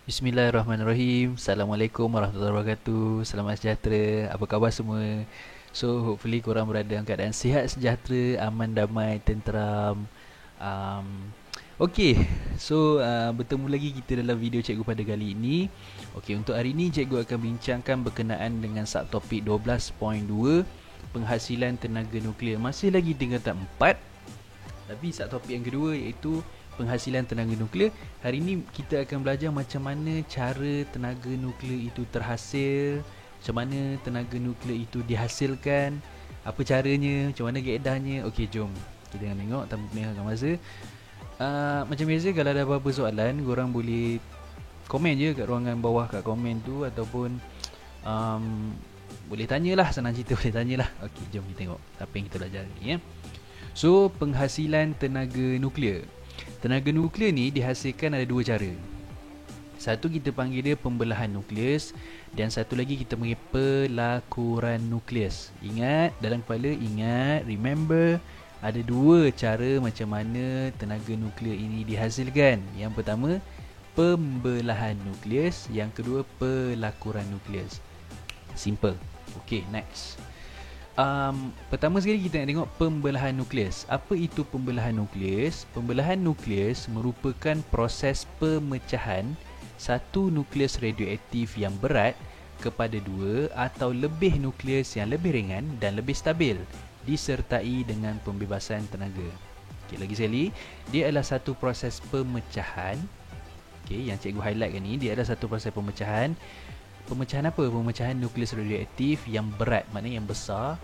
Bismillahirrahmanirrahim. Assalamualaikum warahmatullahi wabarakatuh. Selamat sejahtera. Apa khabar semua? So, hopefully korang berada dalam keadaan sihat, sejahtera, aman, damai, tenteram. Um, okay, so bertemu lagi kita dalam video cikgu pada kali ini. Okay, untuk hari ini cikgu akan bincangkan berkenaan dengan subtopik 12.2 penghasilan tenaga nuklear. Masih lagi tingkatan 4, tapi subtopik yang kedua iaitu penghasilan tenaga nuklear. Hari ini kita akan belajar macam mana cara tenaga nuklear itu terhasil, macam mana tenaga nuklear itu dihasilkan, apa caranya, macam mana kaedahnya. Okey, jom kita akan tengok tanpa melengahkan masa. Macam biasa, kalau ada apa-apa soalan, korang boleh komen je kat ruangan bawah kat komen tu, ataupun boleh tanyalah, senang cerita boleh tanyalah. Okey, jom kita tengok apa yang kita belajar ni ya. So, penghasilan tenaga nuklear. Tenaga nuklear ni dihasilkan ada dua cara. Satu kita panggil dia pembelahan nukleus, dan satu lagi kita panggil pelakuran nukleus. Ingat, dalam kepala ingat, remember, ada dua cara macam mana tenaga nuklear ini dihasilkan. Yang pertama, pembelahan nukleus. Yang kedua, pelakuran nukleus. Simple. Okay, next. Pertama sekali kita nak tengok pembelahan nukleus. Apa itu pembelahan nukleus? Pembelahan nukleus merupakan proses pemecahan satu nukleus radioaktif yang berat kepada dua atau lebih nukleus yang lebih ringan dan lebih stabil, disertai dengan pembebasan tenaga. Okay, lagi sekali, dia adalah satu proses pemecahan. Okay, yang cikgu highlightkan ni, dia adalah satu proses pemecahan. Pemecahan apa? Pemecahan nukleus radioaktif yang berat, maknanya yang besar,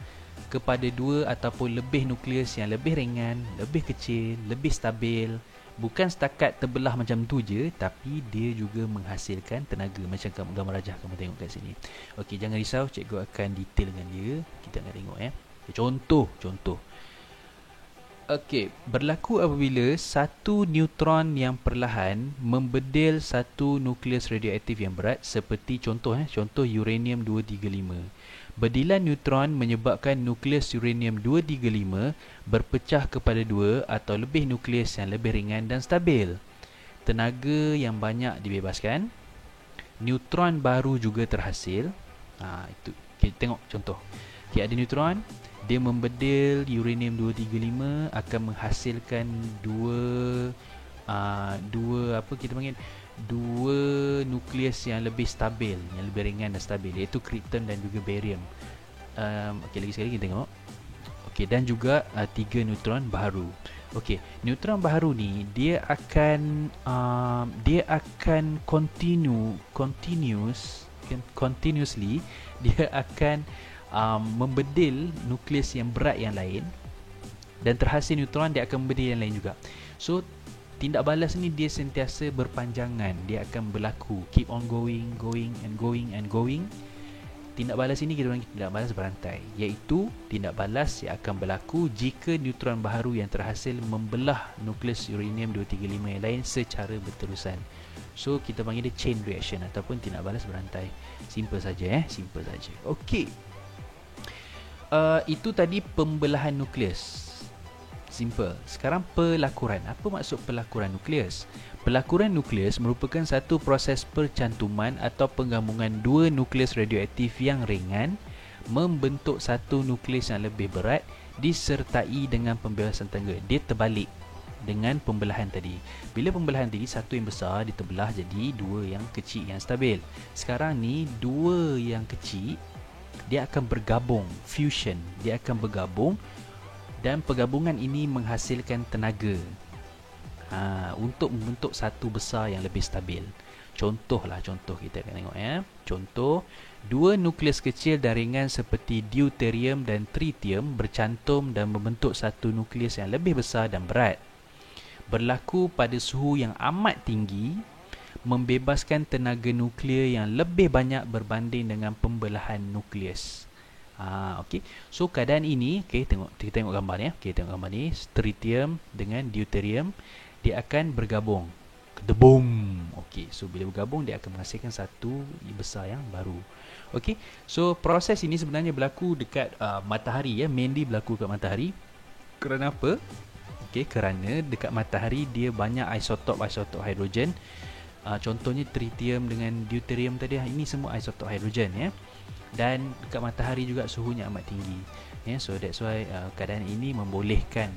kepada dua ataupun lebih nukleus yang lebih ringan, lebih kecil, lebih stabil. Bukan setakat terbelah macam tu je, tapi dia juga menghasilkan tenaga. Macam gambar rajah kamu tengok kat sini. Okey, jangan risau, cikgu akan detail dengan dia. Kita akan tengok ya. Contoh. Okey, berlaku apabila satu neutron yang perlahan membedil satu nukleus radioaktif yang berat, seperti contoh uranium 235. Bedilan neutron menyebabkan nukleus uranium 235 berpecah kepada dua atau lebih nukleus yang lebih ringan dan stabil. Tenaga yang banyak dibebaskan, neutron baru juga terhasil. Itu kita tengok contoh. Okay, ada neutron, dia membedil uranium 235, akan menghasilkan dua apa kita panggil, dua nukleus yang lebih stabil, yang lebih ringan dan stabil, iaitu krypton dan juga barium. Okey, lagi sekali kita tengok. Okey, dan juga tiga neutron baharu. Okey, neutron baharu ni dia akan continuously dia akan membedil nukleus yang berat yang lain, dan terhasil neutron dia akan membedil yang lain juga. So tindak balas ni dia sentiasa berpanjangan, dia akan berlaku, keep on going. Tindak balas ini kita panggil tindak balas berantai, iaitu tindak balas yang akan berlaku jika neutron baharu yang terhasil membelah nukleus uranium 235 yang lain secara berterusan. So kita panggil dia chain reaction ataupun tindak balas berantai. Simple saja simple saja. Okey. Itu tadi pembelahan nukleus. Simple. Sekarang pelakuran. Apa maksud pelakuran nukleus? Pelakuran nukleus merupakan satu proses percantuman atau penggabungan dua nukleus radioaktif yang ringan membentuk satu nukleus yang lebih berat, disertai dengan pembebasan tenaga. Dia terbalik dengan pembelahan tadi. Bila pembelahan tadi, satu yang besar diterbelah jadi dua yang kecil yang stabil. Sekarang ni dua yang kecil dia akan bergabung, fusion. Dia akan bergabung, dan pergabungan ini menghasilkan tenaga untuk membentuk satu besar yang lebih stabil. Contoh kita akan tengok ya. Contoh, dua nukleus kecil dan ringan seperti deuterium dan tritium bercantum dan membentuk satu nukleus yang lebih besar dan berat. Berlaku pada suhu yang amat tinggi, membebaskan tenaga nuklear yang lebih banyak berbanding dengan pembelahan nukleus. Okey. So keadaan ini, kita tengok gambar ni ya. Tengok gambar ni, tritium dengan deuterium, dia akan bergabung. Kedebum. Okey, so bila bergabung dia akan menghasilkan satu besar yang baru. Okey. So proses ini sebenarnya berlaku dekat matahari ya, mainly berlaku dekat matahari. Kerana apa? Okey, kerana dekat matahari dia banyak isotop hidrogen Contohnya tritium dengan deuterium tadi, ini semua isotop hidrogen ya. Dan dekat matahari juga suhunya amat tinggi ya. So that's why keadaan ini membolehkan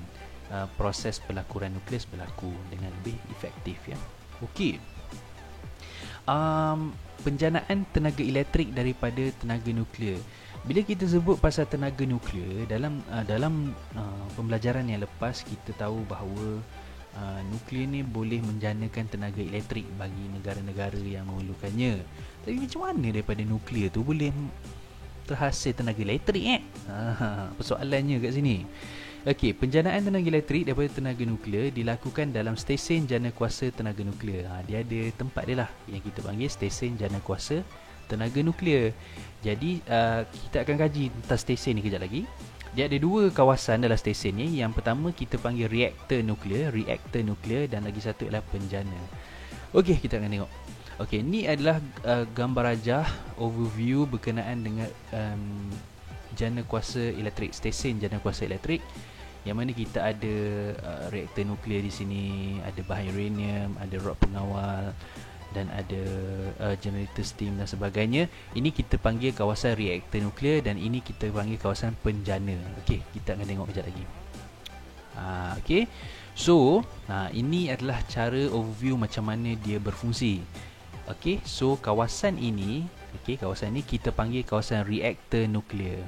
proses pelakuran nukleus berlaku dengan lebih efektif ya. Okey. Penjanaan tenaga elektrik daripada tenaga nuklear. Bila kita sebut pasal tenaga nuklear dalam pembelajaran yang lepas, kita tahu bahawa nuklear ni boleh menjanakan tenaga elektrik bagi negara-negara yang memerlukannya. Tapi macam mana daripada nuklear tu boleh terhasil tenaga elektrik persoalannya kat sini. Okey, penjanaan tenaga elektrik daripada tenaga nuklear dilakukan dalam stesen jana kuasa tenaga nuklear. Dia ada tempat dia lah yang kita panggil stesen jana kuasa tenaga nuklear. Jadi kita akan kaji tentang stesen ni kejap lagi. Dia ada dua kawasan dalam stesen ni. Yang pertama kita panggil reaktor nuklear, dan lagi satu adalah penjana. Okey, kita akan tengok. Okey, ni adalah gambar rajah overview berkenaan dengan jana kuasa elektrik, stesen jana kuasa elektrik, yang mana kita ada reaktor nuklear di sini, ada bahan uranium, ada rod pengawal dan ada generator steam dan sebagainya. Ini kita panggil kawasan reaktor nuklear dan ini kita panggil kawasan penjana. Okey, kita akan tengok kejap lagi. Okey. So, ini adalah cara overview macam mana dia berfungsi. Okey, so kawasan ini kita panggil kawasan reaktor nuklear.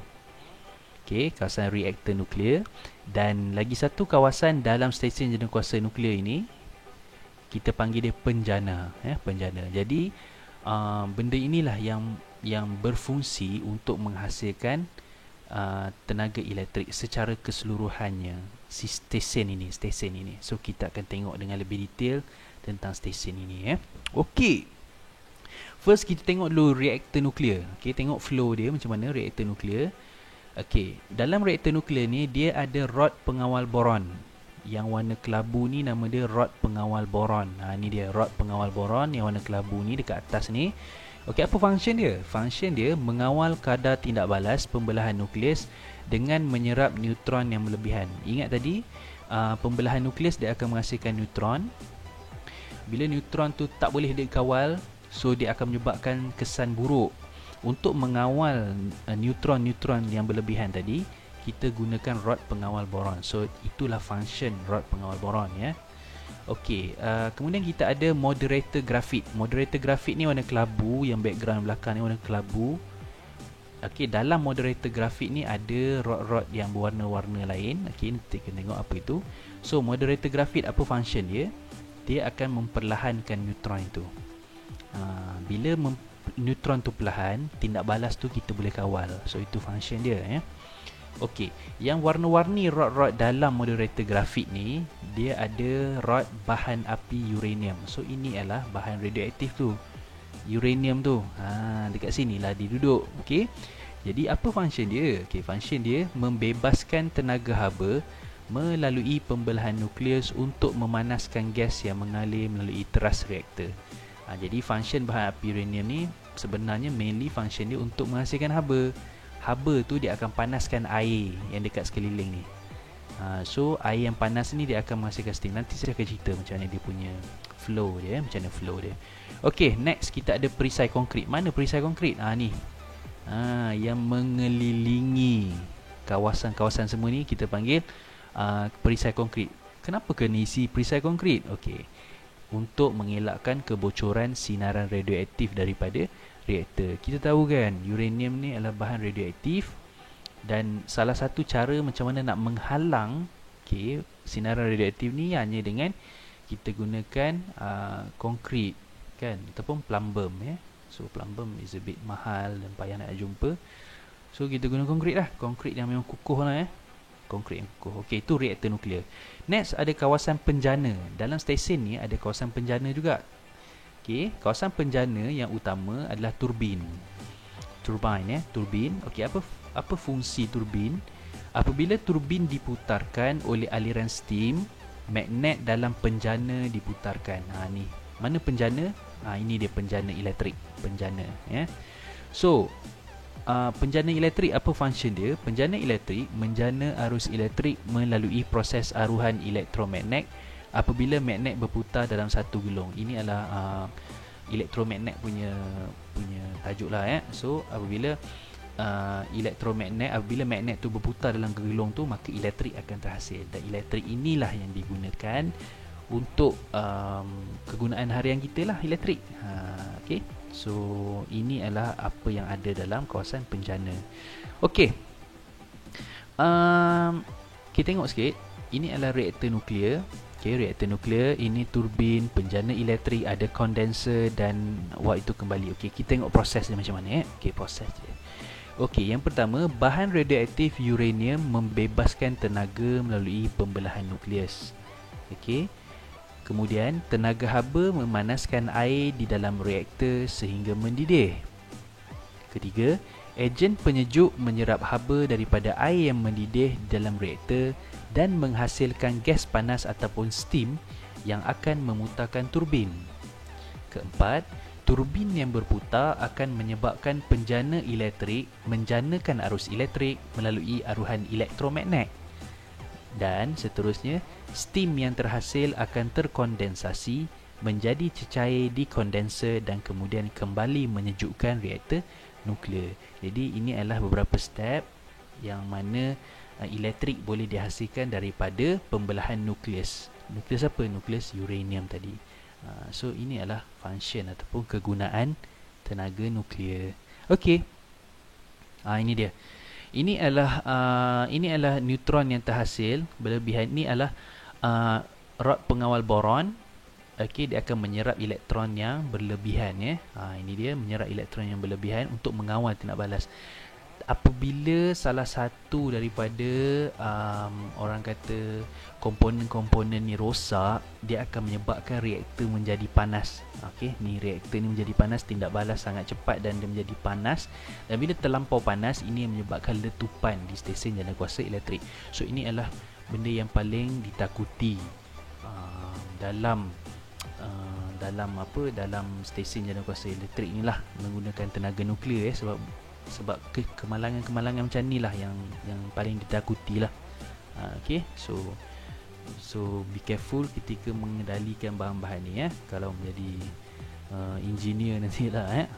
Okey, kawasan reaktor nuklear. Dan lagi satu kawasan dalam stesen jana kuasa nuklear ini kita panggil dia penjana penjana. Jadi benda inilah yang berfungsi untuk menghasilkan tenaga elektrik secara keseluruhannya, stesen ini. So kita akan tengok dengan lebih detail tentang stesen ini Okey. First kita tengok dulu reaktor nuklear. Okey, tengok flow dia macam mana reaktor nuklear. Okey, dalam reaktor nuklear ni dia ada rod pengawal boron. Yang warna kelabu ni nama dia rod pengawal boron. Ni dia rod pengawal boron yang warna kelabu ni dekat atas ni. Okey, apa function dia? Function dia mengawal kadar tindak balas pembelahan nukleus dengan menyerap neutron yang berlebihan. Ingat tadi, pembelahan nukleus dia akan menghasilkan neutron. Bila neutron tu tak boleh dikawal, so dia akan menyebabkan kesan buruk. Untuk mengawal neutron-neutron yang berlebihan tadi, kita gunakan rod pengawal boron. So itulah function rod pengawal boron Okey, kemudian kita ada moderator grafit. Moderator grafit ni warna kelabu, yang background belakang ni warna kelabu. Okey, dalam moderator grafit ni ada rod-rod yang berwarna-warna lain. Okey, kita tengok apa itu. So moderator grafit apa function dia? Dia akan memperlahankan neutron itu. Bila neutron tu perlahan, tindak balas tu kita boleh kawal. So itu function dia Okey, yang warna-warni rod-rod dalam moderator grafit ni, dia ada rod bahan api uranium. So ini adalah bahan radioaktif tu, uranium tu. Dekat sini lah dia duduk. Okey, jadi apa function dia? Okey, function dia membebaskan tenaga haba melalui pembelahan nukleus untuk memanaskan gas yang mengalir melalui teras reaktor. Jadi function bahan api uranium ni sebenarnya mainly function dia untuk menghasilkan haba. Haba tu dia akan panaskan air yang dekat sekeliling ni. So air yang panas ni dia akan menghasilkan steam. Nanti saya akan cerita macam mana dia punya flow dia, macam mana flow dia. Okey, next kita ada perisai konkrit. Mana perisai konkrit? Ni. Yang mengelilingi kawasan-kawasan semua ni kita panggil perisai konkrit. Kenapa kena isi perisai konkrit? Okey, untuk mengelakkan kebocoran sinaran radioaktif daripada reaktor. Kita tahu kan, uranium ni adalah bahan radioaktif, dan salah satu cara macam mana nak menghalang sinaran radioaktif ni hanya dengan kita gunakan konkrit kan, ataupun plumbum So plumbum is a bit mahal dan payah nak jumpa. So kita guna konkrit lah, konkrit yang memang kukuh lah konkrit yang kukuh. Okey, itu reaktor nuklear. Next ada kawasan penjana. Dalam stesen ni ada kawasan penjana juga. Okey, kawasan penjana yang utama adalah turbin. Turbin. Okey, apa fungsi turbin? Apabila turbin diputarkan oleh aliran steam, magnet dalam penjana diputarkan. Ni. Mana penjana? Ini dia penjana elektrik. Penjana So, penjana elektrik apa function dia? Penjana elektrik menjana arus elektrik melalui proses aruhan elektromagnet apabila magnet berputar dalam satu gelung. Ini adalah elektromagnet punya tajuk lah. So apabila apabila magnet tu berputar dalam gelung tu, maka elektrik akan terhasil, dan elektrik inilah yang digunakan untuk kegunaan harian kita lah, elektrik. Okay. So ini adalah apa yang ada dalam kawasan penjana. Okay. Kita tengok sikit. Ini adalah reaktor nuklear. Okay, reaktor nuklear ini turbin, penjana elektrik, ada kondenser dan wah itu kembali. Okay, kita tengok proses dia macam mana. Okay, proses dia. Okay, yang pertama, bahan radioaktif uranium membebaskan tenaga melalui pembelahan nukleus. Okay. Kemudian, tenaga haba memanaskan air di dalam reaktor sehingga mendidih. Ketiga, ejen penyejuk menyerap haba daripada air yang mendidih di dalam reaktor dan menghasilkan gas panas ataupun steam yang akan memutarkan turbin. Keempat, turbin yang berputar akan menyebabkan penjana elektrik menjanakan arus elektrik melalui aruhan elektromagnet. Dan seterusnya, steam yang terhasil akan terkondensasi menjadi cecair di kondenser dan kemudian kembali menyejukkan reaktor nuklear. Jadi ini adalah beberapa step yang mana elektrik boleh dihasilkan daripada pembelahan nukleus. Nukleus apa? Nukleus uranium tadi. So ini adalah function ataupun kegunaan tenaga nuklear. Okey. Ini dia. Ini adalah neutron yang terhasil berlebihan. Ini adalah rod pengawal boron. Okey, dia akan menyerap elektron yang berlebihan ya. Ini dia, menyerap elektron yang berlebihan untuk mengawal tindak balas. Apabila salah satu daripada orang kata komponen-komponen ni rosak, dia akan menyebabkan reaktor menjadi panas. Okey, ni reaktor ni menjadi panas, tindak balas sangat cepat dan dia menjadi panas. Dan bila terlampau panas, ini menyebabkan letupan di stesen janakuasa elektrik. So ini adalah benda yang paling ditakuti dalam stesen janakuasa elektrik inilah, menggunakan tenaga nuklear sebab kemalangan-kemalangan macam ni lah yang paling ditakuti lah. Okay, so be careful ketika mengendalikan bahan-bahan ni kalau menjadi engineer nanti lah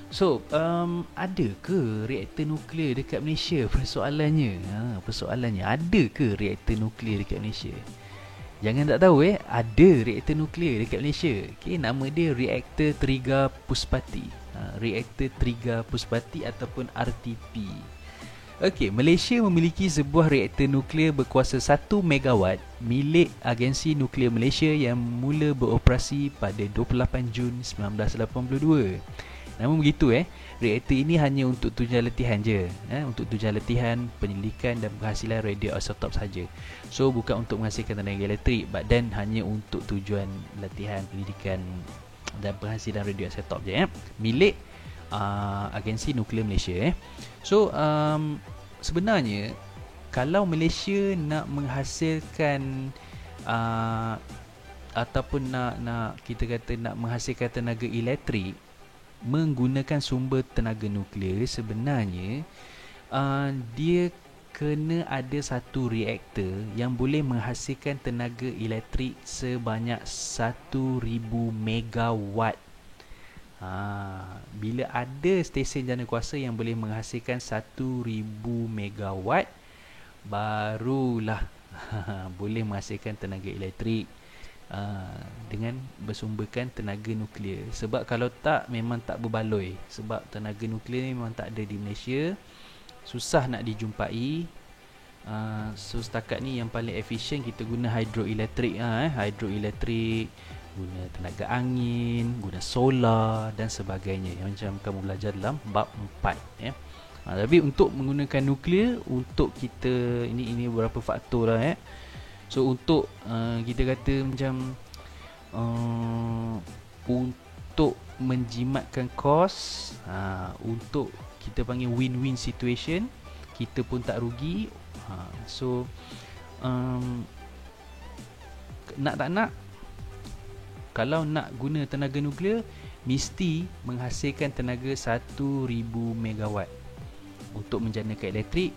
So ada ke reaktor nuklear dekat Malaysia? Persoalannya ada ke reaktor nuklear dekat Malaysia? Jangan tak tahu ada reaktor nuklear dekat Malaysia. Okay, nama dia reaktor Triga Puspati. Reaktor Triga Puspati ataupun RTP. Okey, Malaysia memiliki sebuah reaktor nuklear berkuasa 1 megawatt milik Agensi Nuklear Malaysia yang mula beroperasi pada 28 Jun 1982. Namun begitu reaktor ini hanya untuk tujuan latihan je, untuk tujuan latihan, penyelidikan dan penghasilan radioisotop saja. So bukan untuk menghasilkan tenaga elektrik, but then hanya untuk tujuan latihan, pendidikan dan penghasilan radioisotop je milik Agensi Nuklear Malaysia. So sebenarnya kalau Malaysia nak menghasilkan ataupun nak kita kata nak menghasilkan tenaga elektrik menggunakan sumber tenaga nuklear, sebenarnya dia kena ada satu reaktor yang boleh menghasilkan tenaga elektrik sebanyak 1000 megawatt. Bila ada stesen janakuasa yang boleh menghasilkan 1000 megawatt, barulah boleh menghasilkan tenaga elektrik dengan bersumberkan tenaga nuklear. Sebab kalau tak, memang tak berbaloi. Sebab tenaga nuklear ni memang tak ada di Malaysia, susah nak dijumpai. So setakat ni yang paling efisien kita guna hidroelektrik. Hidroelektrik, guna tenaga angin, guna solar dan sebagainya, yang macam kamu belajar dalam bab 4 tapi untuk menggunakan nuklear, untuk kita ini beberapa faktor lah So untuk kita kata macam untuk menjimatkan kos, untuk kita panggil win-win situation, kita pun tak rugi. So nak tak nak, kalau nak guna tenaga nuklear, mesti menghasilkan tenaga 1000 megawatt untuk menjanakan elektrik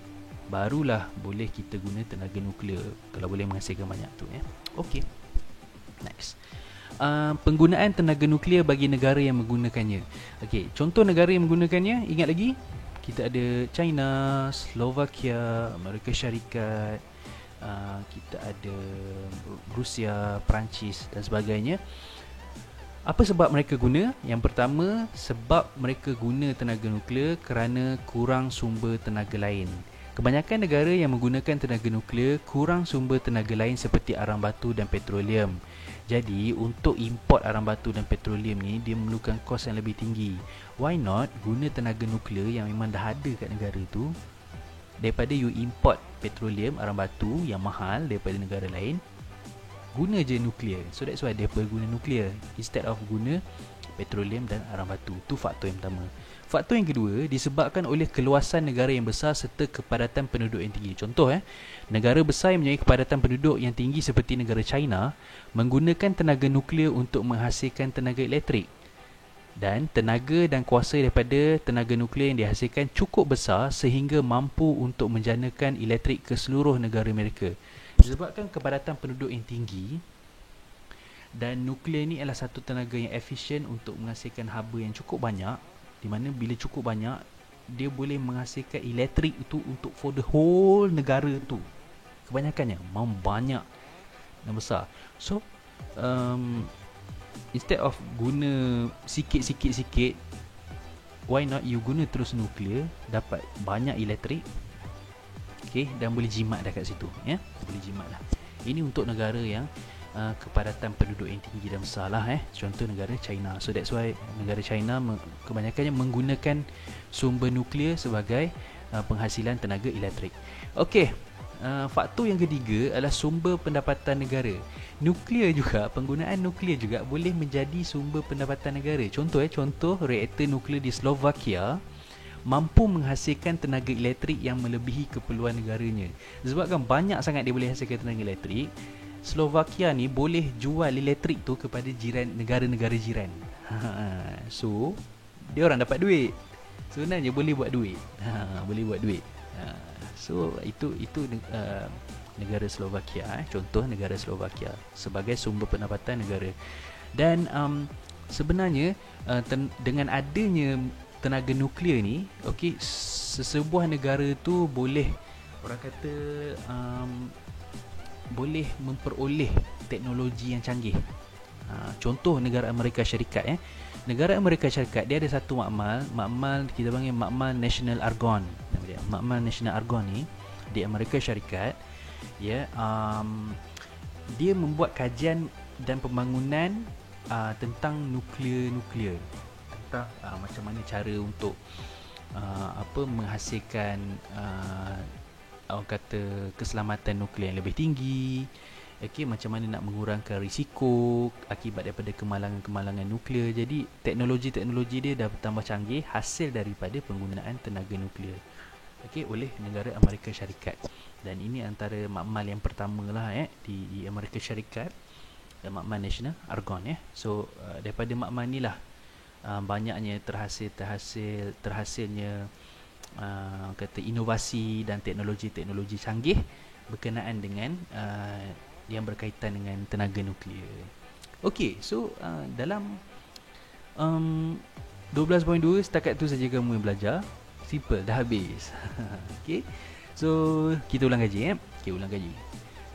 barulah boleh kita guna tenaga nuklear kalau boleh menghasilkan banyak tu ya. Okey. Next. Penggunaan tenaga nuklear bagi negara yang menggunakannya. Okey, contoh negara yang menggunakannya, ingat lagi? Kita ada China, Slovakia, Amerika Syarikat, kita ada Rusia, Perancis dan sebagainya. Apa sebab mereka guna? Yang pertama, sebab mereka guna tenaga nuklear kerana kurang sumber tenaga lain. Kebanyakan negara yang menggunakan tenaga nuklear kurang sumber tenaga lain seperti arang batu dan petroleum. Jadi, untuk import arang batu dan petroleum ni, dia memerlukan kos yang lebih tinggi. Why not guna tenaga nuklear yang memang dah ada kat negara tu, daripada you import petroleum, arang batu yang mahal daripada negara lain, guna je nuklear. So that's why dia guna nuklear instead of guna petroleum dan arang batu. Itu faktor yang pertama. Faktor yang kedua, disebabkan oleh keluasan negara yang besar serta kepadatan penduduk yang tinggi. Contoh negara besar yang mempunyai kepadatan penduduk yang tinggi seperti negara China menggunakan tenaga nuklear untuk menghasilkan tenaga elektrik. Dan tenaga dan kuasa daripada tenaga nuklear yang dihasilkan cukup besar sehingga mampu untuk menjanakan elektrik ke seluruh negara mereka. Disebabkan kepadatan penduduk yang tinggi, dan nuklear ni adalah satu tenaga yang efisien untuk menghasilkan haba yang cukup banyak, di mana bila cukup banyak, dia boleh menghasilkan elektrik itu untuk for the whole negara tu. Kebanyakannya memang banyak dan besar. So instead of guna sikit-sikit, why not you guna terus nuklear, dapat banyak elektrik, okay, dan boleh jimat dah kat situ ya. Boleh jimat lah. Ini untuk negara yang kepadatan penduduk yang tinggi dan besar lah Contoh negara China. So that's why negara China kebanyakannya menggunakan sumber nuklear sebagai penghasilan tenaga elektrik. Okey, faktor yang ketiga adalah sumber pendapatan negara. Nuklear juga, penggunaan nuklear juga boleh menjadi sumber pendapatan negara. Contoh reaktor nuklear di Slovakia mampu menghasilkan tenaga elektrik yang melebihi keperluan negaranya. Sebabkan banyak sangat dia boleh hasilkan tenaga elektrik, Slovakia ni boleh jual elektrik tu kepada negara-negara jiran. So dia orang dapat duit. Sebenarnya boleh buat duit. Boleh buat duit. So itu negara Slovakia, contoh negara Slovakia sebagai sumber pendapatan negara. Dan sebenarnya dengan adanya tenaga nuklear ni, okey, sesebuah negara tu boleh, orang kata, boleh memperoleh teknologi yang canggih. Contoh negara Amerika Syarikat Negara Amerika Syarikat dia ada satu makmal kita panggil makmal National Argon. Makmal National Argon ni di Amerika Syarikat, dia membuat kajian dan pembangunan tentang nuklear, tentang macam mana cara untuk menghasilkan orang kata keselamatan nuklear yang lebih tinggi, macam mana nak mengurangkan risiko akibat daripada kemalangan nuklear. Jadi teknologi dia dah bertambah canggih hasil daripada penggunaan tenaga nuklear oleh negara Amerika Syarikat. Dan ini antara makmal yang pertama lah di Amerika Syarikat, makmal National Argon So daripada makmal ni lah banyaknya terhasilnya kata inovasi dan teknologi canggih berkenaan dengan yang berkaitan dengan tenaga nuklear. Okey, so dalam 12.2 setakat tu saja kamu yang belajar. Simple, dah habis. Okey. So kita ulang kaji ulang kaji.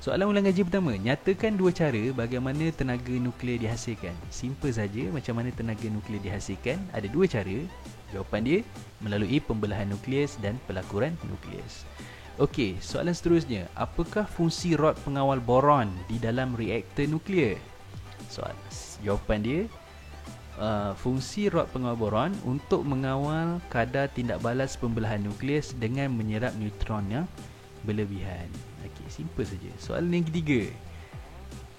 Soalan ulang kaji pertama, nyatakan dua cara bagaimana tenaga nuklear dihasilkan. Simple saja, macam mana tenaga nuklear dihasilkan. Ada dua cara. Jawapan dia melalui pembelahan nukleus dan pelakuran nukleus. Okey, soalan seterusnya, apakah fungsi rod pengawal boron di dalam reaktor nuklear? Jawapan dia, fungsi rod pengawal boron untuk mengawal kadar tindak balas pembelahan nukleus dengan menyerap neutron yang berlebihan. Okey, simple saja. Soalan yang ketiga,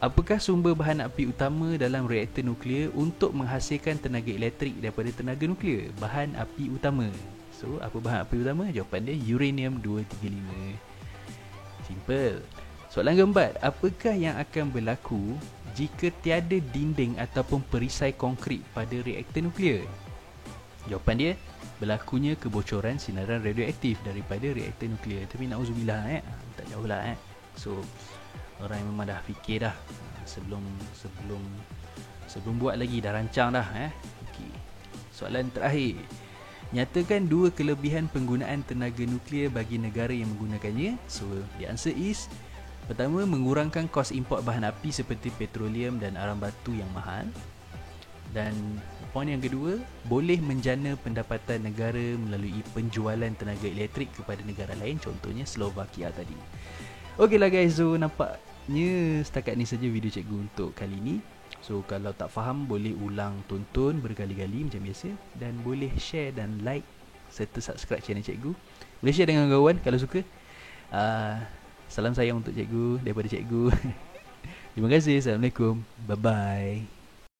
apakah sumber bahan api utama dalam reaktor nuklear untuk menghasilkan tenaga elektrik daripada tenaga nuklear? Bahan api utama. So, apa bahan api utama? Jawapan dia uranium-235. Simple. Soalan keempat, apakah yang akan berlaku jika tiada dinding ataupun perisai konkrit pada reaktor nuklear? Jawapan dia, berlakunya kebocoran sinaran radioaktif daripada reaktor nuklear. Tapi na'udzubillah tak jauh lah So orang yang memang dah fikir dah sebelum buat lagi, dah rancang dah okay. Soalan terakhir, nyatakan dua kelebihan penggunaan tenaga nuklear bagi negara yang menggunakannya. So the answer is, pertama, mengurangkan kos import bahan api seperti petroleum dan arang batu yang mahal. Dan poin yang kedua, boleh menjana pendapatan negara melalui penjualan tenaga elektrik kepada negara lain, contohnya Slovakia tadi. Okey lah guys, so nampaknya setakat ni saja video cikgu untuk kali ni. So kalau tak faham, boleh ulang tonton berkali-kali macam biasa, dan boleh share dan like serta subscribe channel cikgu. Boleh share dengan kawan kalau suka. Salam sayang untuk cikgu daripada cikgu. Terima kasih. Assalamualaikum. Bye bye.